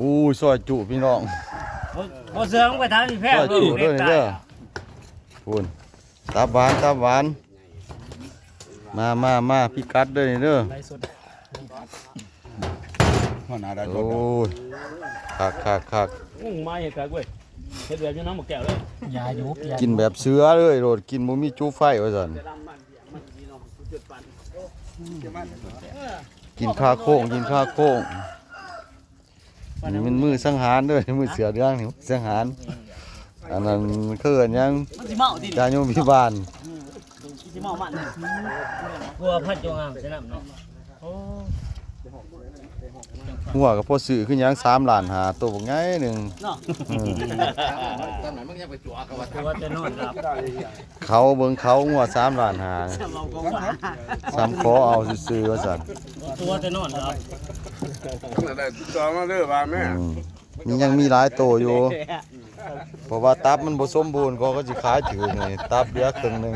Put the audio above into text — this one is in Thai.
อู้ซอยจุพี่น้อง บ่เสือมึงไปทางนี่แพ้ ซอยจุด้วยนี่เด้อพูนตับหวานตับหวานมาพี่กัดด้วยนี่เด้อ ไรสุด หัวหน้าได้ช โอ้ ด ยคัก มึงมาเฮ็ดกักเว้ยเฮ็ดแบบอยู่น้ำหมกแก้วเลยยายุบยา กินแบบเสือเลยโดดกินบ่มีจุไฟว่าซั่นกินข้าโค้งกินข้าโค้งนี่มันมือสังหารเด้วยมือเสือเรื่องนี่สังหารอันนั้นคืออันยัง มันสิเมาดิ จาโยมพิบาล สิเมามันกลัวพัดจงอ่างสนามเนาะโอ้ หัวกับพ่อซื้อคือหยัง3ล้านหาตัวบักใหญ่หนึง เนาะ ตอนไหนมึงยังไปจั่วกับว่า ตัวจะนอนครับ เขาเบิ่งเขาหัว3ล้านหา เราก็ว่า ซ้ำขอเอาซื่อๆว่าซั่น ตัวจะนอนครับ ได้จอมาเด้อว่าแม่ มันยังมีหลายโตอยู่เพราะว่าตับมันบ่สมบูรณ์เขาก็สิขายถือนี่ตับเหลือครึ่งหนึง